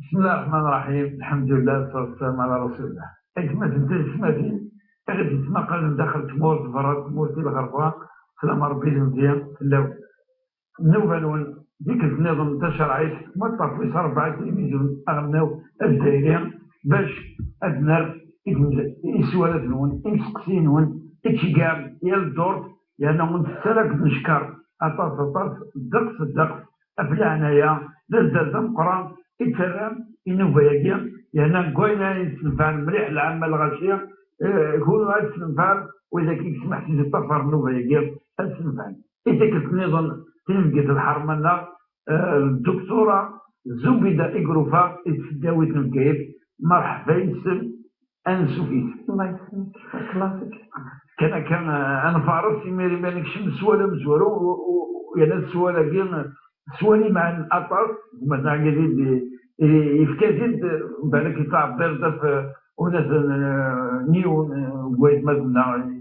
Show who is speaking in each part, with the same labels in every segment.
Speaker 1: بسم الله الرحمن الرحيم. الحمد لله والصلاة والسلام على رسول الله. كما تبدا سمعتي غادي تسمع قال داخل تمور برا تمور ديال الغربه سلام ربي مزيان لا النوبه نون ديك النظام تاع شرعي ما طرفيش 4 تلفزيون اغناو الجزائريه باش ادنر يسوالف نون يمسقسي نون كاع يا الدور لان من السلك نشكر اطاس اطاس الدقس الدقس افلا عنايا زلزال مقران يتسرم ينوبا ياكيا لان كوينا يتنفع مليح العامه الغاشيه يكون غادي تنفع واذا كي سمحتي تطفر نوبا ياكيا تنفع اذا كنت نظن تلقيت الحرمنه الدكتوره زبيده إقروفا تداوي تنكيف مرحبا يسلم انسوفيت
Speaker 2: الله يسلمك كلاسيك.
Speaker 1: كان انا فارس ميري مالك شم سوالا مزورو ويانا السوالا كان سوالي مع الاطار مثلا قاعدين يفكازيد بالك يطلع بارده في وناس نيو بويت مثلا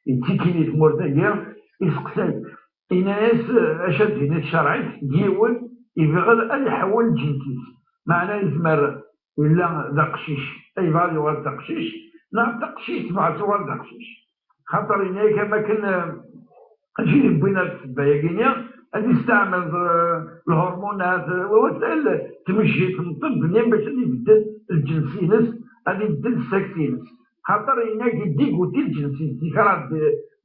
Speaker 1: يتيكيني في مورتاكيا يسقسي الناس اشد هنا الشرعي ديول يبغى ان يحول جنسيس معناه يزمر الا دقشيش اي فالي ورد دقشيش نعم دقشيش مع ورد دقشيش خاطر هناك كما كان اجي بينا البياقينيا غادي يستعمل الهرمونات ووسائل تمشي في الطب باش يبدل الجنسينس غادي يبدل السكسينس خاطر هناك يديك وتي الجنسينس كرا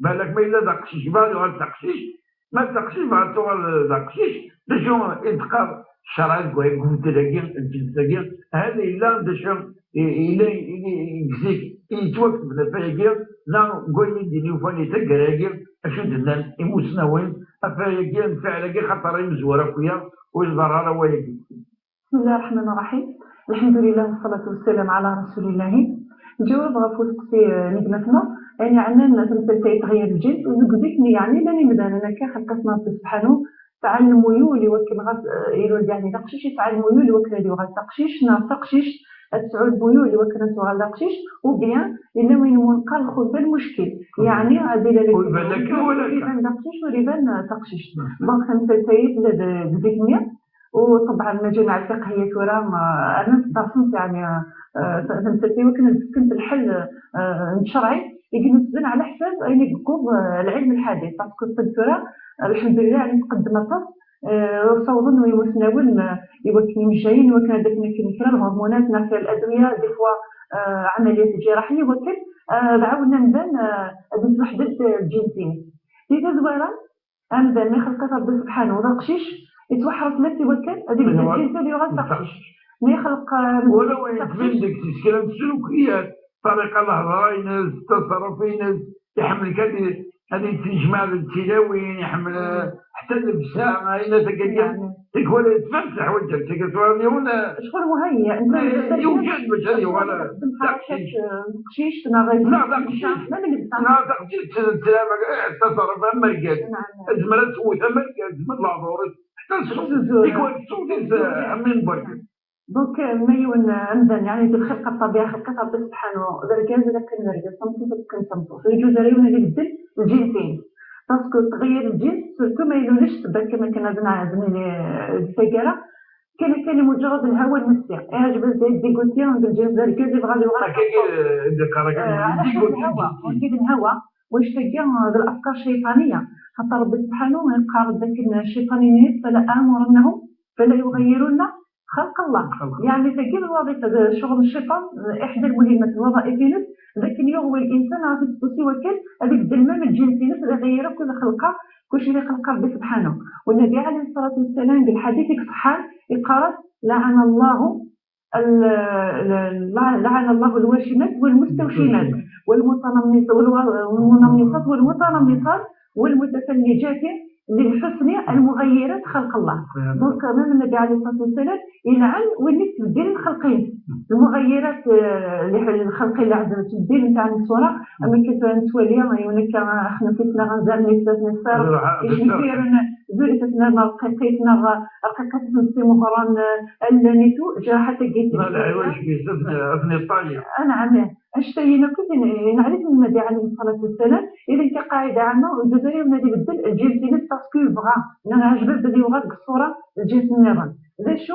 Speaker 1: بالك ما الا دقشيش بالي ورد دقشيش ما تقشيش مع صور دقشيش دشو انتقال الشرعي كوي كوتلاكي الجنساكي هذا الا دشو الا يكزيك يتوقف بلا فايكي لا كوي يديني وفاني تكراكي اشو دنان يموسناوين افايكي نفعلكي خاطر مزوره خويا ويزبر روايكي.
Speaker 2: بسم الله الرحمن الرحيم. الحمد لله والصلاة والسلام على رسول الله. الجواب غفوت في نجمتنا يعني عندنا تمثل تغيير الجنس وزوجتني يعني لاني مدان انا كخلقتنا سبحانه تعلم يولي وكل غاس يقول يعني دقشيش يتعلم يولي وكل اللي غاس دقشيش ناقشيش تسعود بيولي وكل نتوغل دقشيش وبيان الا وين منقل خذ المشكل يعني عادي لا ريبان دقشيش وريبان دقشيش دونك تمثل زوجتني وطبعا المجامع الفقهيه ورا انا درست يعني تمثل كنت الحل الشرعي يجي على حساب يعني كوب العلم الحديث باسكو الدكتوره الحمد لله يعني تقدمت صوضن ويمسناون يوكلين جايين وكان هذاك مثل الهرمونات ناحيه الادويه دي فوا عمليات جراحيه وكل عاودنا نبان هذه وحده الجنسين اللي زويره نبان ما خلقت ربي سبحانه وذاقشيش يتوحرص نفسي وكل هذه الجنس اللي غتقشيش ما يخلق
Speaker 1: ولو يتبين ديك الكلام السلوكيات طريقه الهضره ينز التصرف ينز يحمل هذه تجمع التلاوين يحمل حتى اللبسه اين تلقى تكون تفسح وجهك تلقى ولا
Speaker 2: شغل مهيئ انت
Speaker 1: يوجد باش هذه ولا
Speaker 2: دقشيش ناغي
Speaker 1: لا دقشيش لا دقشيش التصرف اما الكاد ازمرت سويت اما الكاد من العذور حتى الصوت يكون الصوت من برك
Speaker 2: دونك ميون عندنا يعني الخلقه الطبيعه خلقتها ربي سبحانه دركاز الا كان دركاز صمتو في الجزائر اللي بدل الجنسين باسكو تغير الجنس سورتو ما يلونش كما كان عندنا السيجاره كان مجرد الهواء النفسي عجب الديكوتي عند الجنس دركاز يبغى الهواء ويشتكي هذه الافكار الشيطانيه حتى ربي سبحانه قال ذاك الشيطانيين فلا امرنهم فلا يغيرون خلق الله يعني تجيب الوظيفه شغل الشيطان احدى المهمات الوظائفيه لكن يغوي الانسان على تسوسي وكل هذيك الدمام الجنسي اللي غير كل خلقه كل شيء خلقه ربي سبحانه والنبي عليه الصلاه والسلام بالحديث الصحيح يقال لعن الله الواشمات والمستوشمات والمنمصات والمتنمصات والمتفلجات للحسن المغيرات خلق الله. دونك امام النبي عليه الصلاه والسلام يلعن واللي تبدل الخلقين المغيرات الخلقين اللي عندنا تبديل نتاع الصوره اما كيف نتولي هناك احنا كيفنا غنزال نسات نصار كيفير زرتنا رقيقتنا رقيقتنا في مهران النسو جا حتى جيت
Speaker 1: لا واش في ايطاليا
Speaker 2: انا عامه اشتينا كنت نعرف النبي عليه الصلاه والسلام اذا كقاعده عندنا الجزائر الذي بدل الجنس باسكو بغا انا عجبت بلي بغا الصوره الجنس النيران ذا شو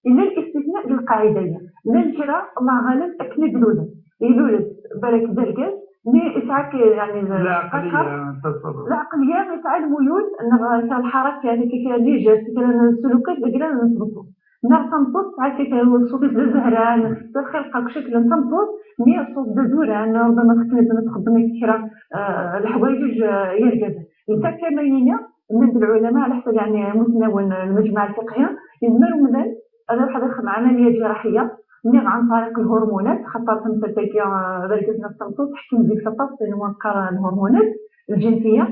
Speaker 2: الا الاستثناء للقاعده هي لا الهجره الله غالب اكن دلوله يلولد بالك دركاز مي اسعاك يعني
Speaker 1: العقليه تصرف
Speaker 2: العقليه يسعى الميول ان الحركه هذيك كيف السلوكات اللي نصرفوا تنبط هكاك الصوت الزهران الخلقه بشكل تنبط مي الصوت دزوران ربما تخدمي كثيرا الحوايج يرقد حتى كمينه من العلماء على حسب يعني متناول المجمع الفقهي يزمروا مثلا هذا واحد يخدم عمليه جراحيه عن طريق الهرمونات خاطر تمثل ذلك التنبط تحكم ديك التفاصيل وانقار الهرمونات الجنسيه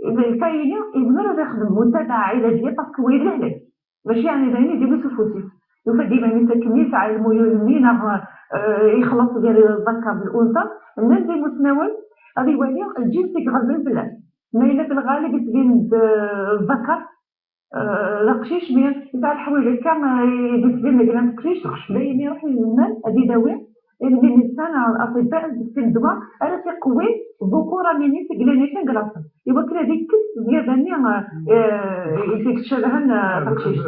Speaker 2: الكاينه يزمر يخدم متابعه علاجيه باسكو يدير ماشي يعني دايما يجيبوا سفوسيس يفدي يعني تكميس على الميول اللي يخلص ديال الذكر بالانثى الناس اللي متناول هذه ولي الجنس يغلب بالله ما الا في الغالب يتبين الذكر لقشيش مي تاع الحوايج هكا يتبين لك ما تقشيش باين يروح للمال هذه دواء اللي الانسان الاطباء في الدواء على تقوي الذكوره مني تقلاني كنقراصه يوكل هذيك ديال يكتشفها تقشيش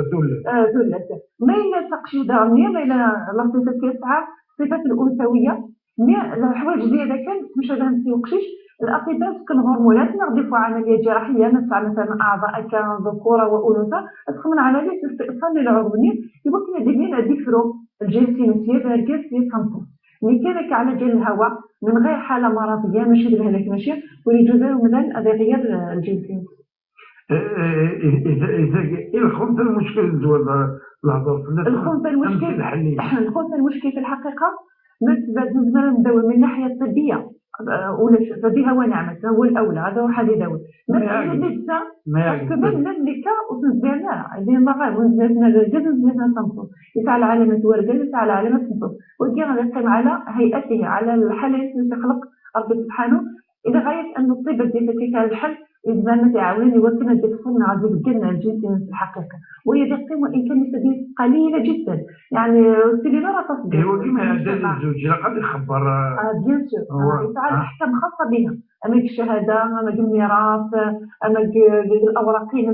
Speaker 2: ثلث ما الا تقشيش دارني ما الا لا صفات كيسعى الصفات الانثويه مي الحوايج زياده كان مش هذا نسيوقشيش الاطباء كل هرمونات نضيفوا عمليه جراحيه مثلا اعضاء كذكوره وانوثه تكون عمليه استئصال للعضوين يمكن ديالنا ديفرو الجنسي نسيه باركاس يتنطط مي كانك على جال الهواء من غير حاله مرضيه ماشي دير لك ماشي وليجوزاو مثلا هذا غير الجنسي
Speaker 1: اذا الخنثى المشكل دول الهضر
Speaker 2: الخنثى المشكل في الحقيقه ما نداوي من الناحيه الطبيه ولا فبها ونعمة هو الأولى هذا واحد يداوي مثلا لسه كمان نملكة وتنزلنا اللي مرة ونزلنا الجزء نزلنا تنصب يسعى علامة ورقة يسعى علامة تنصب ودي غنقيم على هيئته على الحالة اللي تخلق ربي سبحانه إلى غاية أن الطب الذاتي الحل إذا تعاون يوصلنا لتصنع هذه الجنة الجنسية في الحقيقة وهي تقيم وإن كان سبيل قليلة جدا يعني السليلة لا تصدق
Speaker 1: هو كما عندنا الزوج قد يخبر
Speaker 2: بيان سور يسعى الأحكام خاصة بها أما الشهادة أما الميراث أما الأوراقين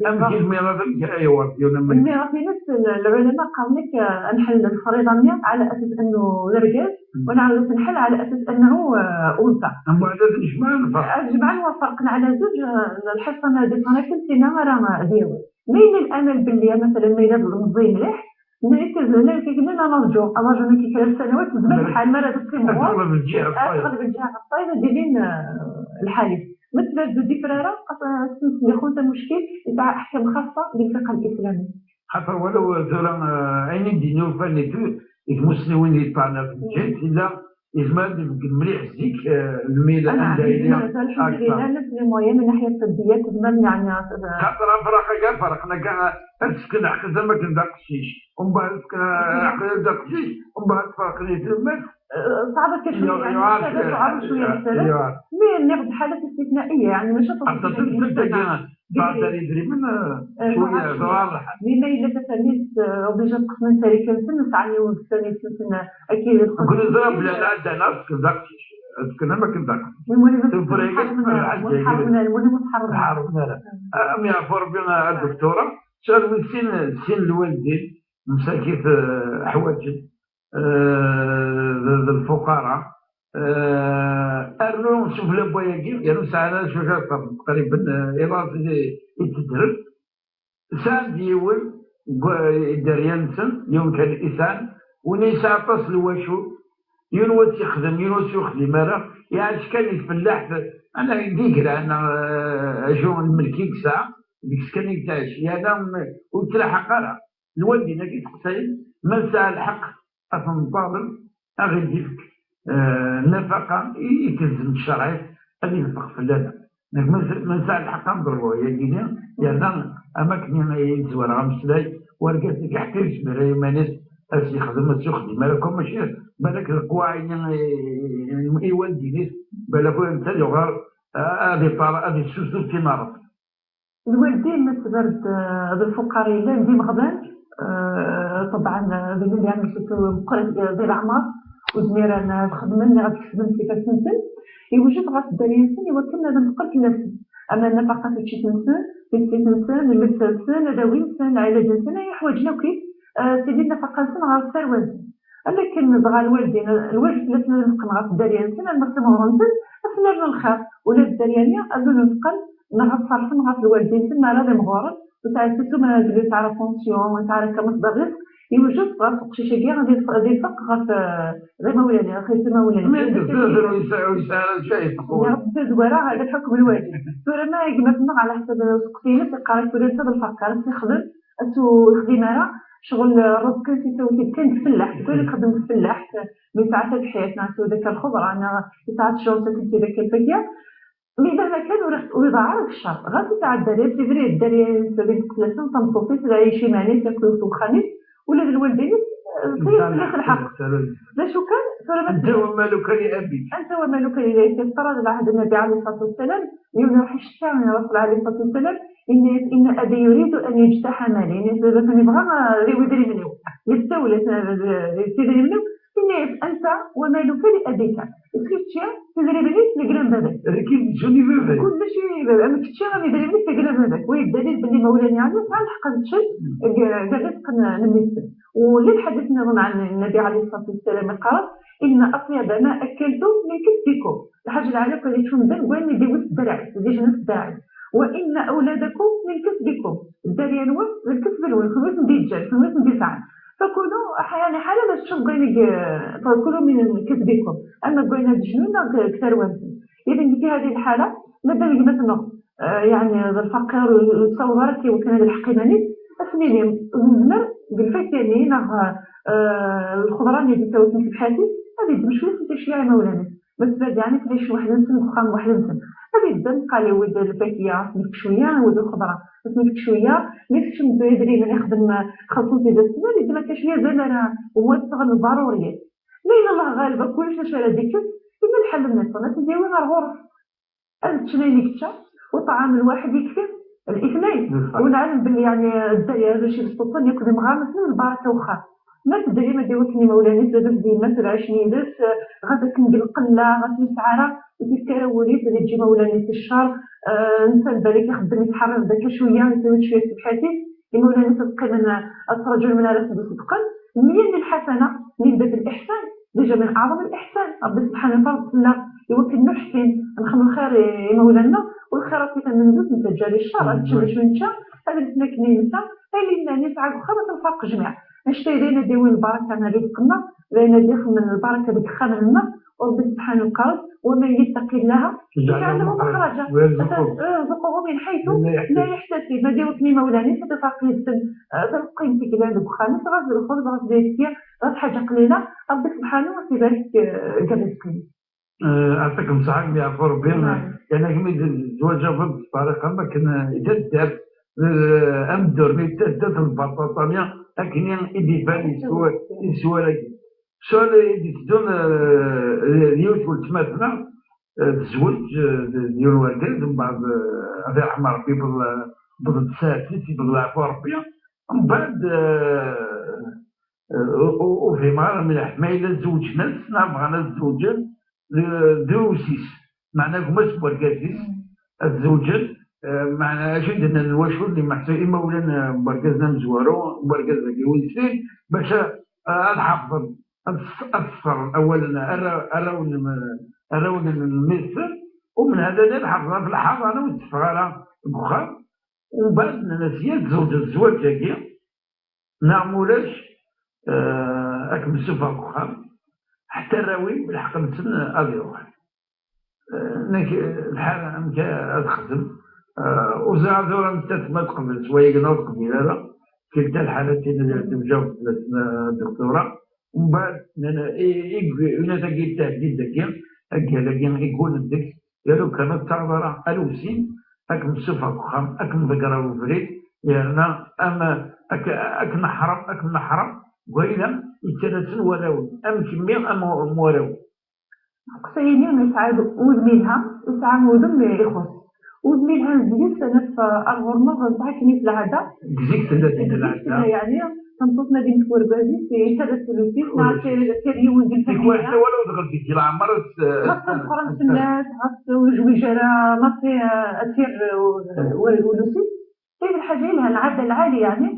Speaker 1: أما الميراث أيوة
Speaker 2: الميراث نفس العلماء قالوا لك نحل الفريضة على أساس أنه رجال ونعاود نحل على أساس أنه أنثى
Speaker 1: أما هذا
Speaker 2: جمعنا وفرقنا على زوج الحصة هذه أنا كنت راه ديالي مين الأمل باللي مثلا ميلاد المضي مليح نركز كنا نرجو كي 3 سنوات زمان الحال ما راه تسلم
Speaker 1: أغلب الجهة
Speaker 2: الصايبة دايرين الحالي مثل زوج فرارة اللي خوت المشكل تاع أحكام خاصة بالفقه الإسلامي
Speaker 1: خاطر ولو عيني دينو فاني المسلمين اللي طالع في الجنس إلا يزمد مليح زيك الميلاد
Speaker 2: دايرين الحمد لله نفس المويه من ناحيه الطبيه تزمن يعني
Speaker 1: خاطر فرقنا كاع اسكن حتى ما كندقشيش ومن بعد اسكن عقل دقشيش ومن بعد فرقني تمك
Speaker 2: صعب كشويه يعني صعب شويه مثلا مي ناخذ حالات استثنائيه يعني مش
Speaker 1: بعد يدري من شويه واضح
Speaker 2: لما الا تساليت اوبليجا تقسم سالي كنسن سعني وسالي كنسن اكيد
Speaker 1: كل ضرب لا عندنا نفس دقشيش اسكن ما كندقش
Speaker 2: المهم
Speaker 1: حرمنا ام يعفو ربنا الدكتوره شال من سن الوالدين مساكين حواجب الفقراء أرنو نشوف لبويا كيف يعني ساعة شو تقريبا إرادة يتدرب ساعة ديول دريانسن يوم كان إنسان ونساء تصل وشو ينوت يخدم مرة يعني كان يفلاح أنا ديكرا أنا أجو الملكي ساعة ديك كان يكتاش يعني وتلاحق على الوالدين كي تقصي من ساعة الحق أفهم طالب أغيديك نفقة يتلزم الشرعي اللي ينفق فلانا من ساعة الحق نضربوه يا جينا يعني أماكن ما يزور غمسلاي ورقاتك يحتاج براي مانيس أسي خدم السخدي مالكم ماشي بالك القواعد يعني والدي بالك أنت يغار هذه السوسو في مرض
Speaker 2: الوالدين مثلا بالفقراء اللي عندي مغبان طبعا باللي يعني مقرد ديال العمر وزميرة أنا خدمنا غتخدم كيفاش تنسل يوجد غاس الدريسين يوكلنا بنفقر في النفس أما النفقة في شي تنسل في تنسل اللبس تنسل داوي تنسل علاج تنسل أي حوايجنا وكيف سيدي نفقا نسن غا الثروة لكن بغا الوالدين لسنا نفقن غا الدريان سنا نرسمو غنسن أسنا الخير ولا الدريانية أدو نفقن نغا صرفن غا الوالدين سنا راه مغورن وتعرفتو من هاد تاع فونسيون وتاع كمصدر رزق يوجد غا القشيشة كاع غادي يفق غا مولانا خير مولانا يا رب زوارا هذا الحكم الواجب ترى ما يقمتنا على حسب سقسينا تقارن تولي بالفكر تخدم أتو خدمة شغل رزق تسوي كان تفلح تقول خدم تفلح من ساعات حياتنا سو ذاك الخضره انا ساعات شغل كنت ذاك الفكيه إذا ما كانوا ويضاعف الشر غادي تاع الدراري تدري الدراري بين ثلاثة تنطوطي تلاقي شي معني تاكل في الخميس ولا الوالدين في الحق لا شو كان
Speaker 1: أنت ومالك لأبيك
Speaker 2: أنت ومالك لأبيك افترض العهد النبي عليه الصلاة والسلام يوم يروح الشام من الرسول عليه الصلاة والسلام إن أبي يريد أن يجتاح مالي يعني كان يبغى يدري منه يستولى يدري منه أنت ومالك لأبيك كيتشا تدري بليك لقرام بابك
Speaker 1: كيف شوني بابك
Speaker 2: كل شيء بابك أما كيتشا غادي يدري بليك لقرام بابك والدليل بلي مولانا يعني فعلا حق الشيء قال رزق نميسن ولي حدثنا عن النبي عليه الصلاة والسلام قال إن أطيب ما أكلتم من كسبكم الحاجة العلاقة اللي تكون بين وين يديوس الدرع يديش نص الدرع وإن أولادكم من كسبكم الدريان من كسب الوين خمس ديجال خمس ديسان فكونوا يعني حالا باش تشوف قاينك فكلوا من كسبكم أما قاينة جنونا كثر وانسن إذن في هذه الحالة ماذا مثلا يعني الفقير والصورة كي وكان هذا الحقيماني أسميني الزمر بالفكاني نغ الخضران اللي تسوي في حياتي هذه مش في تشيع مولانا بس بعد يعني كليش واحد نسن وخام واحد نسن هذه الدم قال لي ولد الفاكهة نفك شوية ولد الخضرة بس نفك شوية نفك شنو يدري من يخدم خصوصي ذا السنة اللي ما كاش ليا زمرة هو الصغر الضروريات لين الله غالبا كلش مش على ذيك إلا الحل من الصلاة نديرو على الغرف أنت شنو كتا وطعام الواحد يكفي الاثنين ونعلم باللي يعني الدراري شي بالسلطان ياكل مغامس من البركة وخا ما تدري ما داوتني مولانا زادت ديما مثلا 20 درس غادا كندير قله غادي سعره وتذكر وليت اللي تجي مولانا في الشهر انسان بالك يخدم يتحرر ذاك شويه يسوي شويه في حياتي مولانا تبقى من الرجل من راسه صدقا من الحسنه نبدا بالاحسان ديجا من اعظم الاحسان ربي سبحانه وتعالى يوكلنا الحسين نخدم الخير يا مولانا والخيرات اللي كندوز نتجاري الشر تشمش من شا هذا اللي كنيسه اللي نسعى خاطر الفرق جميع نشترينا ديوي البركة من رزقنا لأن ديخ من البركة بتخمر لنا وربي سبحانه وتعالى ومن يتقي الله يجعل له مخرجا رزقه من حيث لا يحتسب ما ديوتني مولانا ستفاقي السن قيمتك إلى البخانة غازل الخبز غازل السيا غاز حاجة قليلة ربي سبحانه وتبارك كرزقني
Speaker 1: أعطيكم صحة اللي يعرفوا ربي يعني كمية الزواج أفضل بطريقة ما كان يتدار أمدر يتدار البطاطانية لكن يدي بالي يسوى لك سؤال يدون اليوت والتماثنا الزوج ديال الوالدين من بعد هذا رحمة ربي بضد ساكت بضد عفو ربي من بعد وفي مرة من الحماية زوج ناس نبغى الزوجين دروسيس معناه هما سبور كاسيس الزوجين معنا شدنا الوشو اللي محتاج إما ولنا بركزنا مزوارو بركزنا كيويسين باش نحفظ أصفر أولا أراون المصر ومن هذا نحفظها في الحضانة والتفغالة بخار ومن بعد نسيت زوج الزواج كي نعمولاش أكمل سفا بخار حتى الراوي بالحق نسن أبي روح الحالة أمكا أتخدم وزاد دورا نتات ما تقبل شوية قلنا تقبل هذا كلتا الحالتين اللي مجاوب الدكتوراه ومن بعد أنا تاقي التهديد داكيا لكن يقول الدكس قالوا كانت تعبر ألوسين أكم سفا كخام أكم ذكر وفريد يعني أما أكم حرم وإلا يتنسل وراوي أم كمية أم وراوي
Speaker 2: قصيني نسعى وزميلها يسعى مودم يخص وزميلها نزيد سنة في الغرمة نتاع كنيس العادة
Speaker 1: جزيت العادة
Speaker 2: يعني تنططنا بنت وربازي في 3 ثلثين مع كريون بالفكرة
Speaker 1: واحدة ولو دخلتي كي العمرت
Speaker 2: غصب فرنس الناس غصب وجويجرة مصري أثير ولوسي هذه الحاجة لها العادة العالية يعني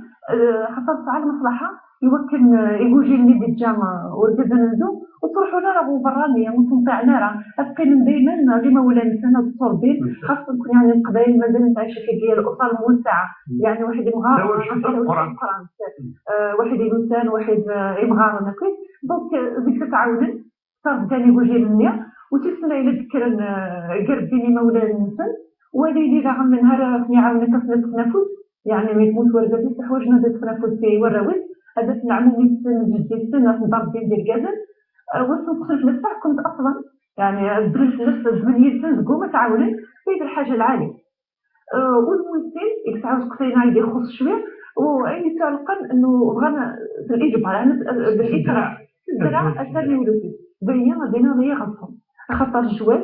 Speaker 2: حصلت على المصلحة يمكن يوجيني بالجامعة وركزنا ندو وتروحوا لنا راه برانية مستمتعنا راه أبقينا دايما غير مولانا سنة التربية خاصة نكون يعني القبائل مازال نتعيش في ديال الأسر الموسعة يعني واحد يبغى القرآن واحد يلوسان واحد يبغى نقي دونك ديك تعاونن صار ثاني وجه منيا وتسمع إلى ذكر قربيني مولانا الإنسان وليلي راه من نهار فني عاونك في التنفس يعني ما يموت ورده في حوايجنا ديال التنفس وراوي هذا نعمل لي جدي السنه في الدار ديال الكازل واش نقصد في الصح كنت اصلا يعني درت نفس 8 سنين تقوم تعاوني في الحاجه العاليه والممثل يتعاود قصينا يدير خص شويه وعيني تعلقن انه بغانا في الاجبار انا بالاكراه الزرع اثر ولدي بينا غير غلطهم خاطر الجوال